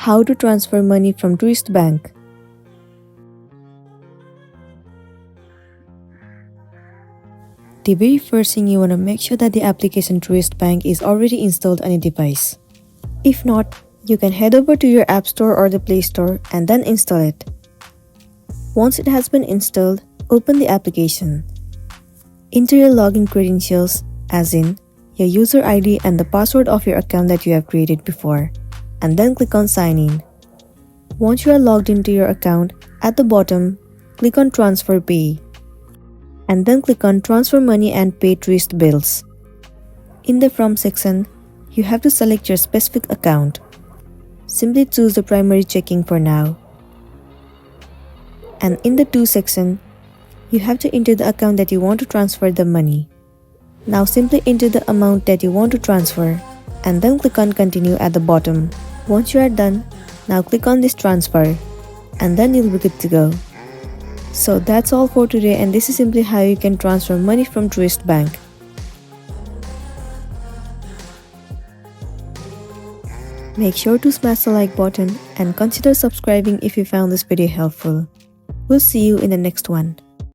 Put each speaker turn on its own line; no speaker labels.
How to transfer money from Truist Bank. The very first thing you want to make sure that the application Truist Bank is already installed on your device. If not, you can head over to your App Store or the Play Store and then install it. Once it has been installed, open the application. Enter your login credentials, as in your user ID and the password of your account that you have created before, and then click on Sign In. Once you are logged into your account, at the bottom, click on Transfer Pay, and then click on Transfer Money and Pay Truist Bills. In the From section, you have to select your specific account. Simply choose the primary checking for now. And in the To section, you have to enter the account that you want to transfer the money. Now simply enter the amount that you want to transfer, and then click on Continue at the bottom. Once you are done, now click on this transfer, and then you'll be good to go. So that's all for today, and this is simply how you can transfer money from Truist Bank. Make sure to smash the like button and consider subscribing if you found this video helpful. We'll see you in the next one.